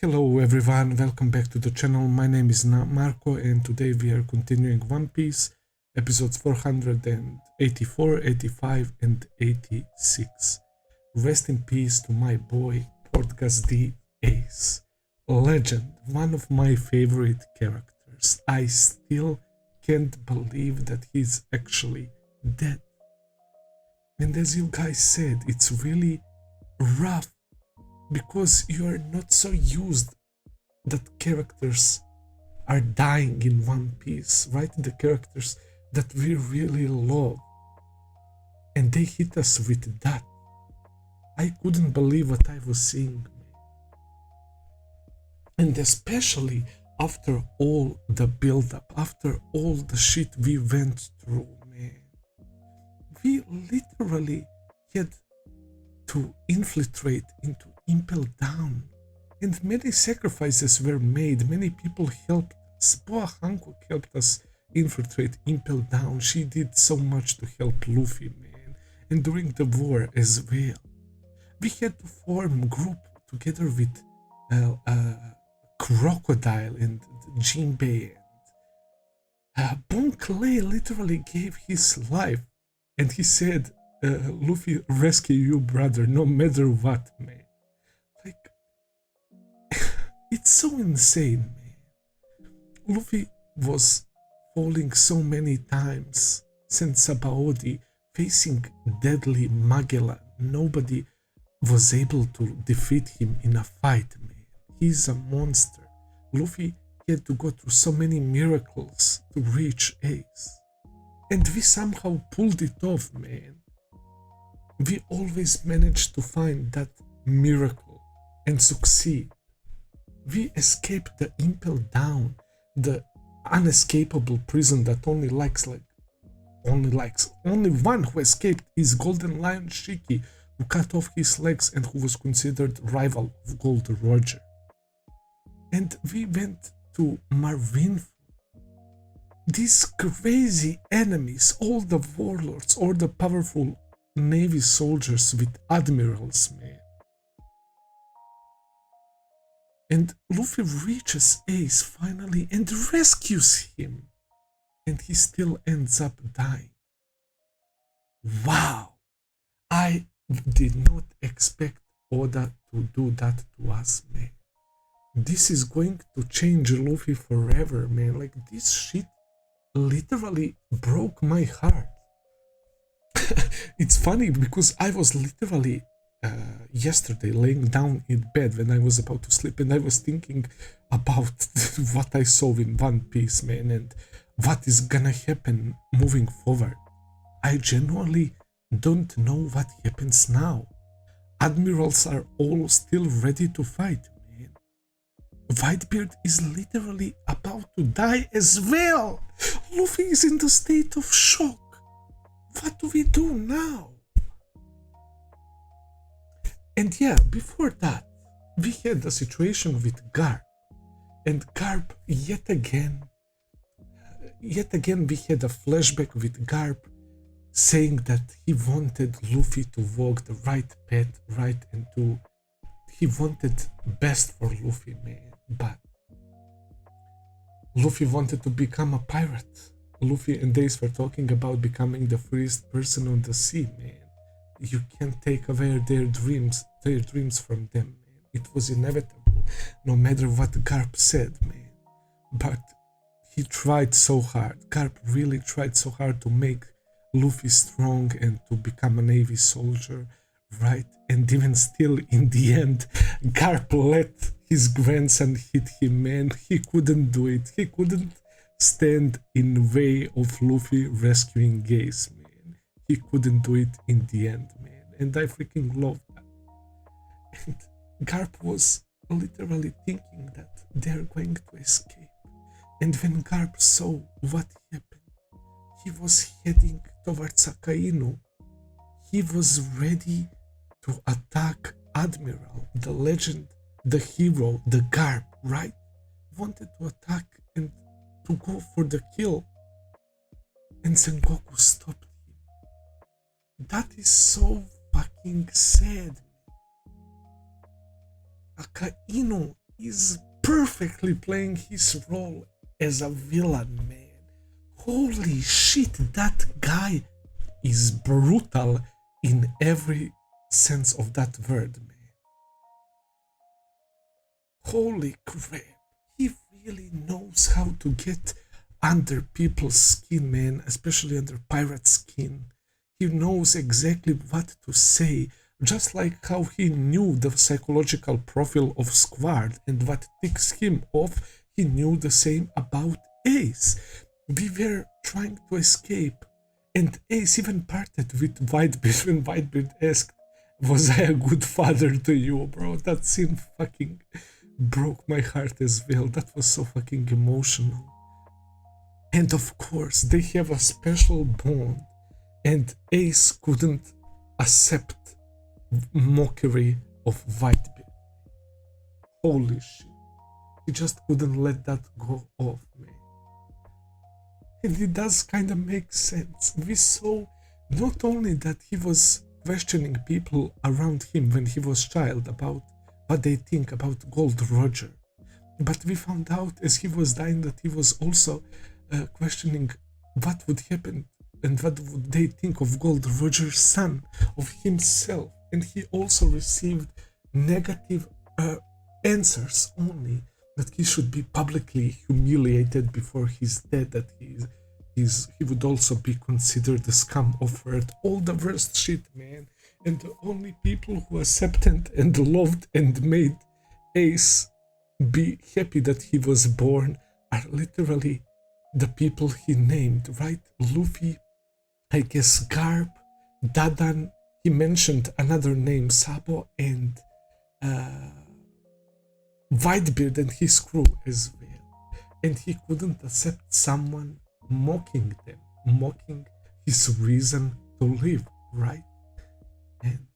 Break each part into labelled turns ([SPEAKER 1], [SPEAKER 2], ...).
[SPEAKER 1] Hello everyone, welcome back to the channel. My name is Marco and today we are continuing One Piece, episodes 484, 85 and 86. Rest in peace to my boy, Portgas the Ace. Legend, one of my favorite characters. I still can't believe that he's actually dead. And as you guys said, it's really rough because you are not so used that characters are dying in One Piece, right? The characters that we really love. And they hit us with that. I couldn't believe what I was seeing. And especially after all the build-up, after all the shit we went through, man. We literally had to infiltrate into Impel Down, and many sacrifices were made. Many people helped us. Boa Hancock helped us infiltrate Impel Down. She did so much to help Luffy, man, and during the war as well. We had to form a group together with Crocodile and Jinbei. Bon Clay literally gave his life, and he said, Luffy, rescue you, brother, no matter what, man. Like, it's so insane, man. Luffy was falling so many times since Sabaody, facing deadly Magellan. Nobody was able to defeat him in a fight, man. He's a monster. Luffy had to go through so many miracles to reach Ace. And we somehow pulled it off, man. We always managed to find that miracle and succeed. We escaped the Impel Down, the unescapable prison that only one who escaped is Golden Lion Shiki, who cut off his legs and who was considered rival of Gold Roger. And we went to Marineford. These crazy enemies, all the warlords, all the powerful Navy soldiers with admirals, man. And Luffy reaches Ace finally and rescues him. And he still ends up dying. Wow! I did not expect Oda to do that to us, man. This is going to change Luffy forever, man. Like, this shit literally broke my heart. It's funny because I was literally yesterday laying down in bed when I was about to sleep, and I was thinking about what I saw in One Piece, man, and what is gonna happen moving forward. I genuinely don't know what happens now. Admirals are all still ready to fight, man. Whitebeard is literally about to die as well. Luffy is in the state of shock. What do we do now? And yeah, before that, we had the situation with Garp. And Garp, yet again, we had a flashback with Garp saying that he wanted Luffy to walk the right path, right, and he wanted best for Luffy, man. But Luffy wanted to become a pirate. Luffy and Ace were talking about becoming the freest person on the sea, man. You can't take away their dreams from them, man. It was inevitable, no matter what Garp said, man. But he tried so hard. Garp really tried so hard to make Luffy strong and to become a Navy soldier, right? And even still, in the end, Garp let his grandson hit him, man. He couldn't do it. He couldn't stand in the way of Luffy rescuing Ace, man. He couldn't do it in the end, man. And I freaking love that. And Garp was literally thinking that they're going to escape. And when Garp saw what happened, he was heading towards Akainu. He was ready to attack Admiral, the legend, the hero, the Garp, right? Wanted to attack and to go for the kill, and Sengoku stopped him. That is so fucking sad. Akainu is perfectly playing his role as a villain, man. Holy shit, that guy is brutal in every sense of that word, man. Holy crap, he really knows how to get under people's skin, man, especially under pirate skin. He knows exactly what to say, just like how he knew the psychological profile of Squad and what ticks him off, he knew the same about Ace. We were trying to escape, and Ace even parted with Whitebeard when Whitebeard asked, "Was I a good father to you, bro?" That scene fucking broke my heart as well. That was so fucking emotional. And of course, they have a special bond, and Ace couldn't accept mockery of Whitebeard. Holy shit. He just couldn't let that go off, man. And it does kind of make sense. We saw not only that he was questioning people around him when he was a child about what they think about Gold Roger, but we found out as he was dying that he was also questioning what would happen and what would they think of Gold Roger's son, of himself. And he also received negative answers only, that he should be publicly humiliated before he's dead, that he would also be considered the scum of earth. All the worst shit, man. And the only people who accepted and loved and made Ace be happy that he was born are literally the people he named, right? Luffy, I guess Garp, Dadan, he mentioned another name, Sabo, and Whitebeard and his crew as well. And he couldn't accept someone mocking them, mocking his reason to live, right? And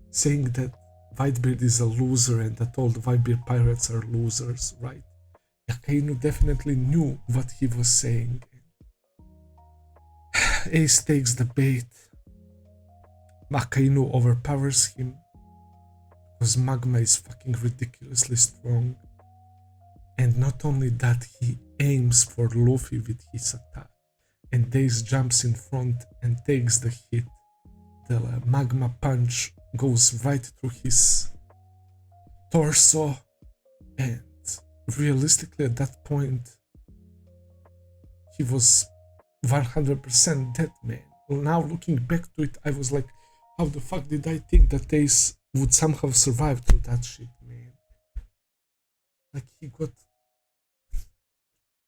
[SPEAKER 1] saying that Whitebeard is a loser and that all the Whitebeard pirates are losers, right? Akainu definitely knew what he was saying. Ace takes the bait. Akainu overpowers him because Magma is fucking ridiculously strong. And not only that, he aims for Luffy with his attack. And Ace jumps in front and takes the hit. The magma punch goes right through his torso, and realistically at that point he was 100% dead, man. Now looking back to it, I was like, how the fuck did I think that Ace would somehow survive through that shit, man? Like, he got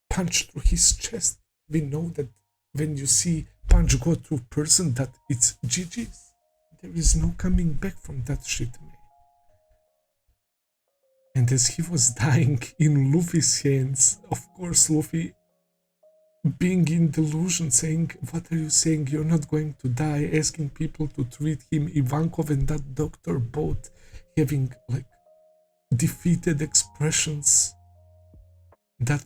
[SPEAKER 1] punched through his chest. We know that when you see punch go through person, that it's GG's. There is no coming back from that shit, man. And as he was dying in Luffy's hands, of course Luffy, being in delusion, saying, "What are you saying? You're not going to die," asking people to treat him. Ivankov and that doctor both having like defeated expressions that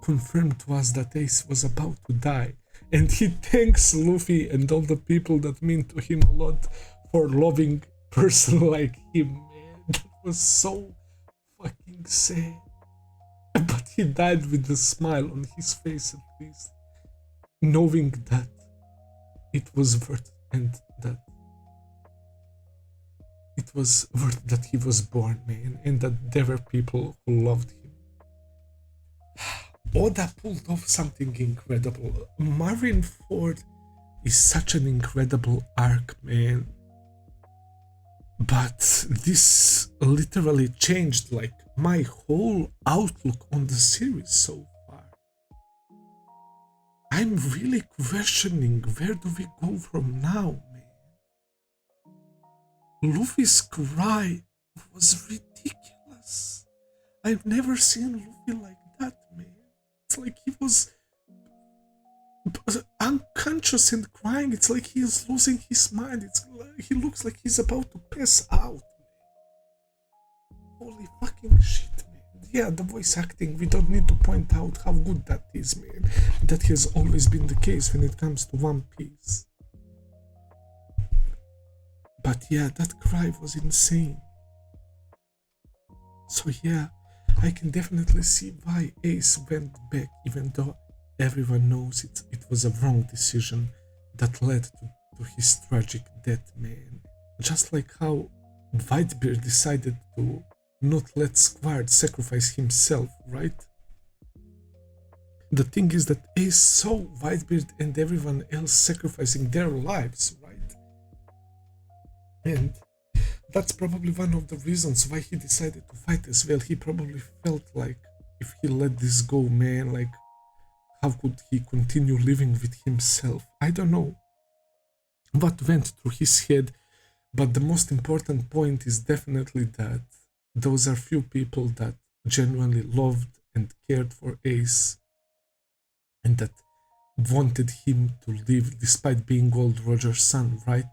[SPEAKER 1] confirmed to us that Ace was about to die. And he thanks Luffy and all the people that mean to him a lot for loving person like him, man. That was so fucking sad. But he died with a smile on his face, at least, knowing that it was worth, and that it was worth that he was born, man, and that there were people who loved him. Oda pulled off something incredible. Marineford is such an incredible arc, man. But this literally changed like my whole outlook on the series so far. I'm really questioning, where do we go from now, man? Luffy's cry was ridiculous. I've never seen Luffy like that, man. It's like he was unconscious and crying. It's like he is losing his mind. He looks like he's about to pass out. Holy fucking shit, man. Yeah, the voice acting, we don't need to point out how good that is, man. That has always been the case when it comes to One Piece. But yeah, that cry was insane. So yeah, I can definitely see why Ace went back, even though everyone knows it was a wrong decision that led to his tragic death, man. Just like how Whitebeard decided to not let Squard sacrifice himself, right? The thing is that Ace saw Whitebeard and everyone else sacrificing their lives, right? And that's probably one of the reasons why he decided to fight as well. He probably felt like if he let this go, man, like how could he continue living with himself? I don't know what went through his head, but the most important point is definitely that those are few people that genuinely loved and cared for Ace and that wanted him to live despite being Gold Roger's son, right?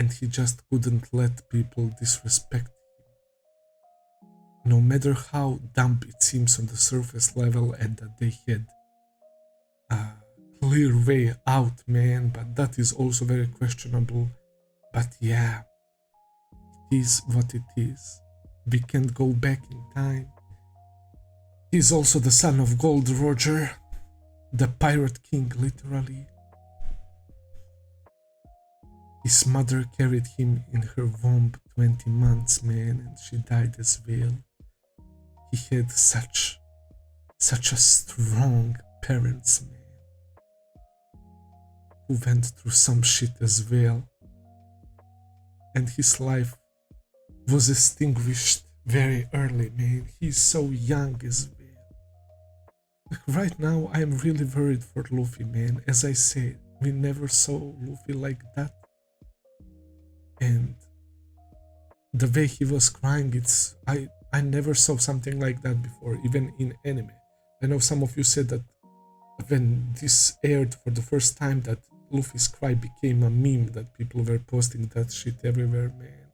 [SPEAKER 1] And he just couldn't let people disrespect him. No matter how dumb it seems on the surface level and that they had a clear way out, man, but that is also very questionable. But yeah, it is what it is. We can't go back in time. He's also the son of Gold Roger, the Pirate King, literally. His mother carried him in her womb 20 months, man, and she died as well. He had such a strong parents, man, who went through some shit as well. And his life was extinguished very early, man. He's so young as well. Like right now, I'm really worried for Luffy, man. As I said, we never saw Luffy like that. And the way he was crying, I never saw something like that before, even in anime. I know some of you said that when this aired for the first time that Luffy's cry became a meme, that people were posting that shit everywhere, man.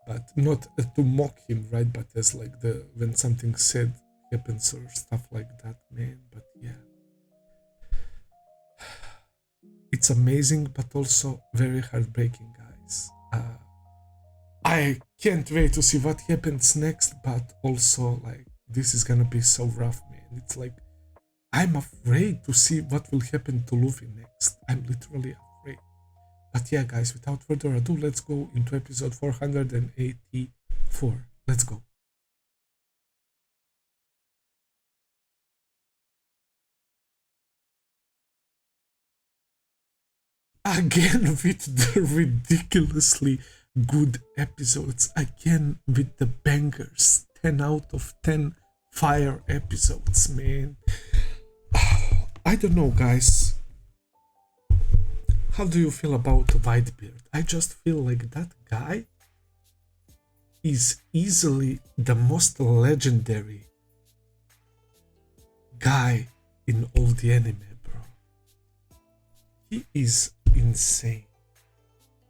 [SPEAKER 1] But not to mock him, right? But as like when something said happens or stuff like that, man. But yeah. It's amazing, but also very heartbreaking, guys. I can't wait to see what happens next, but also, like, this is gonna be so rough, man. It's like, I'm afraid to see what will happen to Luffy next. I'm literally afraid. But yeah, guys, without further ado, let's go into episode 484. Let's go. Again with the ridiculously good episodes, again with the bangers, 10 out of 10 fire episodes, man. I don't know, guys, how do you feel about Whitebeard? I just feel like that guy is easily the most legendary guy in all the anime, bro. He is insane.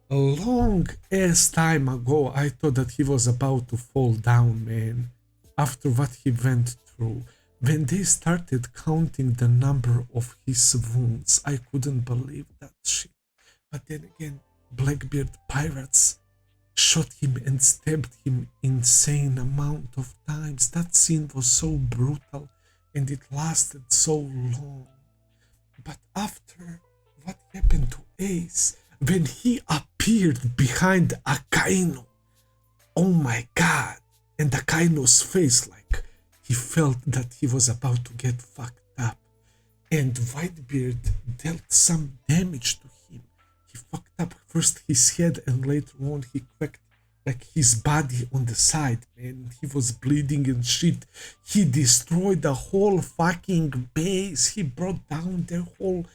[SPEAKER 1] A long ass time ago, I thought that he was about to fall down, man. After what he went through, when they started counting the number of his wounds, I couldn't believe that shit. But then again, Blackbeard pirates shot him and stabbed him insane amount of times. That scene was so brutal and it lasted so long. But after what happened to Ace, when he appeared behind Akainu, oh my god, and Akainu's face, like, he felt that he was about to get fucked up. And Whitebeard dealt some damage to him. He fucked up first his head and later on he cracked like his body on the side, man. He was bleeding and shit. He destroyed the whole fucking base. He brought down their whole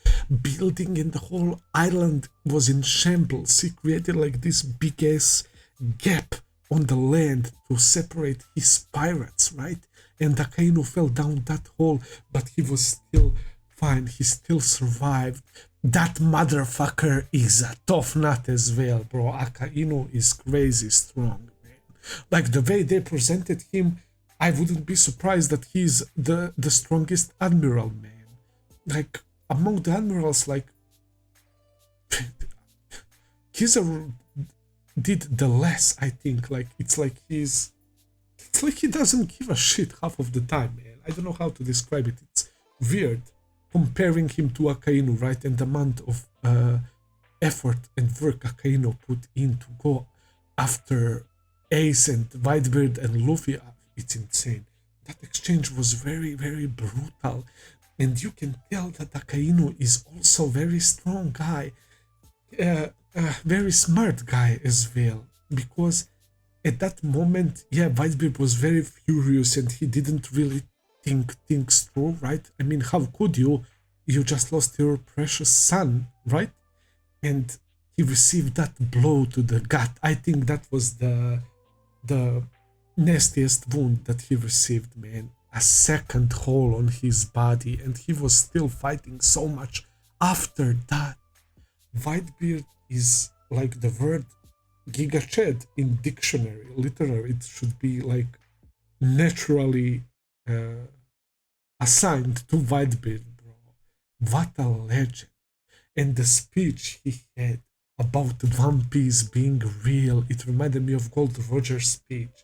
[SPEAKER 1] building and the whole island was in shambles. He created like this big ass gap on the land to separate his pirates, right? And Akainu fell down that hole, but he was still fine. He still survived. That motherfucker is a tough nut as well, bro. Akainu is crazy strong, man. Like the way they presented him, I wouldn't be surprised that he's the strongest admiral, man. Like among the admirals, like Kizaru did the less, I think. Like it's like he's It's like he doesn't give a shit half of the time, man. I don't know how to describe it. It's weird comparing him to Akainu, right? And the amount of effort and work Akainu put in to go after Ace and Whitebeard and Luffy. It's insane. That exchange was very, very brutal. And you can tell that Akainu is also very strong guy. Very smart guy as well. Because at that moment, yeah, Whitebeard was very furious and he didn't really think things through, right? I mean, how could you? You just lost your precious son, right? And he received that blow to the gut. I think that was the nastiest wound that he received, man. A second hole on his body, and he was still fighting so much after that. Whitebeard is like the word Giga Chad in dictionary. Literally, it should be like naturally assigned to Whitebeard, bro. What a legend. And the speech he had about One Piece being real, it reminded me of Gold Roger's speech.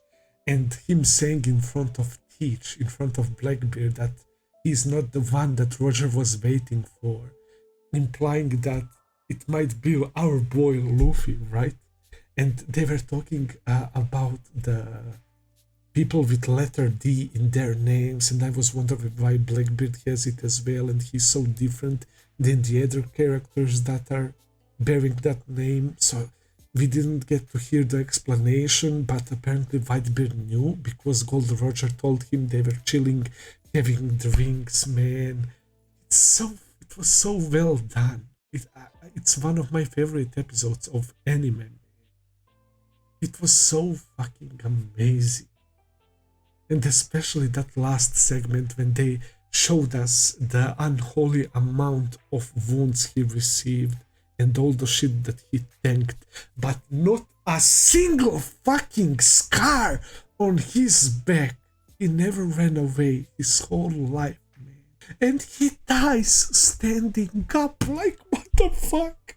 [SPEAKER 1] And him saying in front of Teach, in front of Blackbeard, that he's not the one that Roger was waiting for, implying that it might be our boy Luffy, right? And they were talking about the people with letter D in their names, and I was wondering why Blackbeard has it as well, and he's so different than the other characters that are bearing that name. So we didn't get to hear the explanation, but apparently Whitebeard knew because Gold Roger told him. They were chilling, having drinks, man. It was so well done. It's one of my favorite episodes of anime. It was so fucking amazing. And especially that last segment when they showed us the unholy amount of wounds he received and all the shit that he tanked, but not a single fucking scar on his back. He never ran away his whole life, man. And he dies standing up. Like, what the fuck?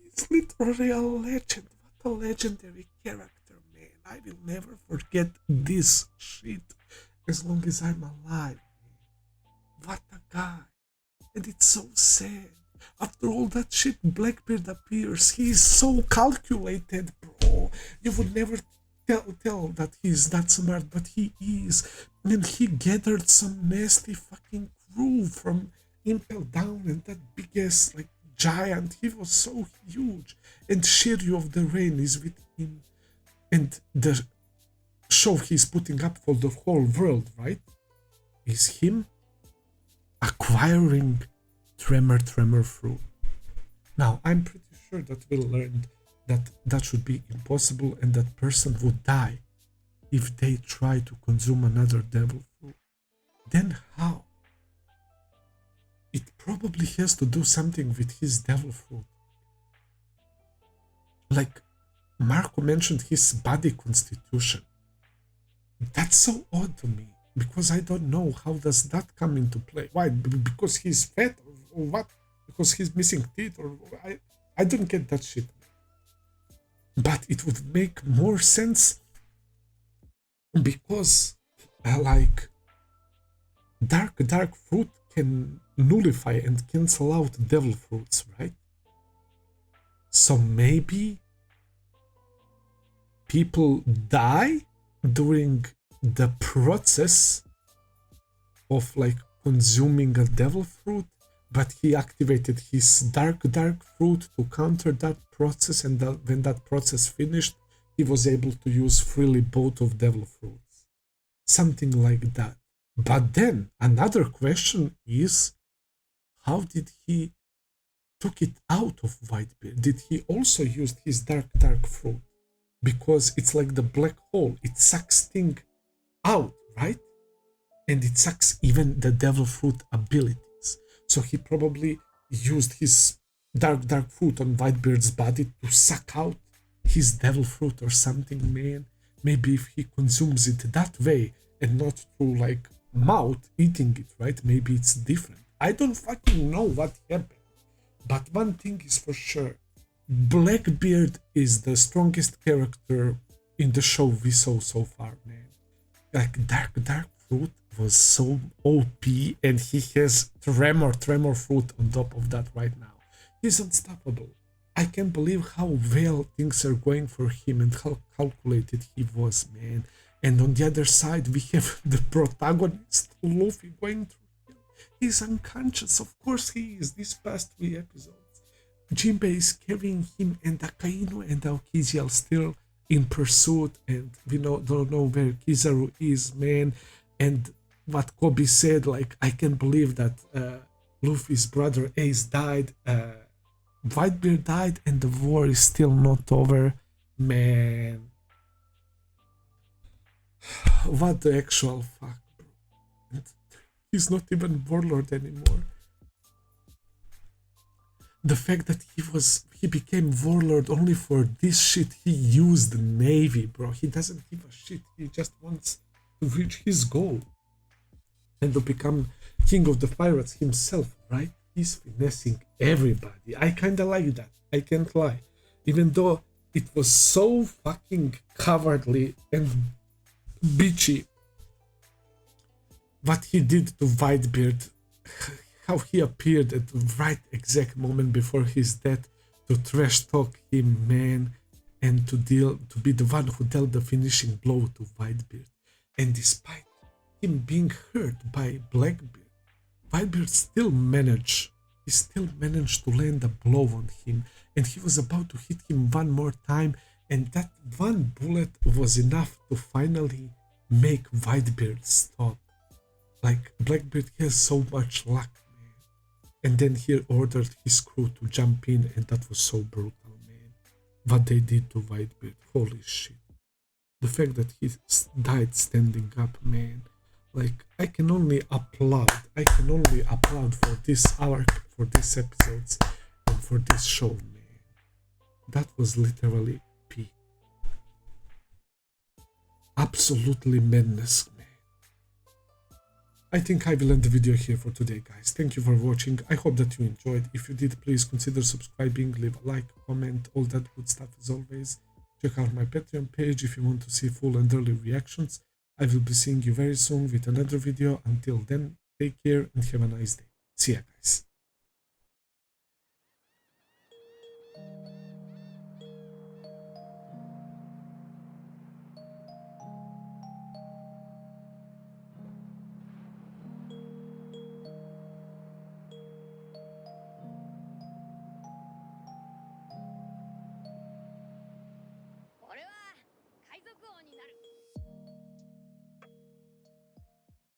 [SPEAKER 1] He's literally a legend. What a legendary character, man. I will never forget this shit as long as I'm alive, man. What a guy. And it's so sad. After all that shit, Blackbeard appears. He's so calculated, bro. You would never tell that he's that smart, but he is. And he gathered some nasty fucking crew from Impel Down, and that big ass, like, giant. He was so huge. And Shiryu of the Rain is with him. And the show he's putting up for the whole world, right, is him acquiring Tremor fruit. Now, I'm pretty sure that we'll learn that that should be impossible and that person would die if they try to consume another devil fruit. Then how? It probably has to do something with his devil fruit. Like, Marco mentioned his body constitution. That's so odd to me, because I don't know how does that come into play. Why? Because he's fat or what? Because he's missing teeth, or I don't get that shit. But it would make more sense because like dark fruit can nullify and cancel out devil fruits, right? So maybe people die during the process of like consuming a devil fruit, but he activated his dark fruit to counter that process, and when that process finished, he was able to use freely both of devil fruits. Something like that. But then another question is, how did he took it out of Whitebeard? Did he also use his dark fruit? Because it's like the black hole, it sucks things out, right? And it sucks even the devil fruit abilities. So he probably used his dark fruit on Whitebeard's body to suck out his devil fruit or something, man. Maybe if he consumes it that way and not through like mouth eating it, right? Maybe it's different. I don't fucking know what happened. But one thing is for sure, Blackbeard is the strongest character in the show we saw so far, man. like dark fruit was so OP, and he has tremor fruit on top of that right now. He's unstoppable. I can't believe how well things are going for him and how calculated he was, man. And on the other side, we have the protagonist, Luffy, going through hell. He's unconscious, of course he is, these past 3 episodes. Jinbei is carrying him, and Akainu and Aokiji are still in pursuit, and we don't know where Kizaru is, man. And what Kobe said, like, I can't believe that Luffy's brother Ace died, Whitebeard died, and the war is still not over, man. What the actual fuck, bro? And he's not even warlord anymore. The fact that he became warlord only for this shit. He used the navy, bro. He doesn't give a shit. He just wants to reach his goal and to become king of the pirates himself, right? He's finessing everybody. I kinda like that. I can't lie. Even though it was so fucking cowardly and bitchy what he did to Whitebeard, how he appeared at the right exact moment before his death to trash talk him, man, and to be the one who dealt the finishing blow to Whitebeard. And despite him being hurt by Blackbeard, Whitebeard still managed to land a blow on him, and he was about to hit him one more time, and that one bullet was enough to finally make Whitebeard stop. Like, Blackbeard has so much luck, man. And then he ordered his crew to jump in, and that was so brutal, man. What they did to Whitebeard, holy shit. The fact that he died standing up, man. Like, I can only applaud for this arc, for these episodes, and for this show, man. That was literally peak. Absolutely madness, man. I think I will end the video here for today, guys. Thank you for watching. I hope that you enjoyed. If you did, please consider subscribing, leave a like, comment, all that good stuff as always. Check out my Patreon page if you want to see full and early reactions. I will be seeing you very soon with another video. Until then, take care and have a nice day. See ya, guys.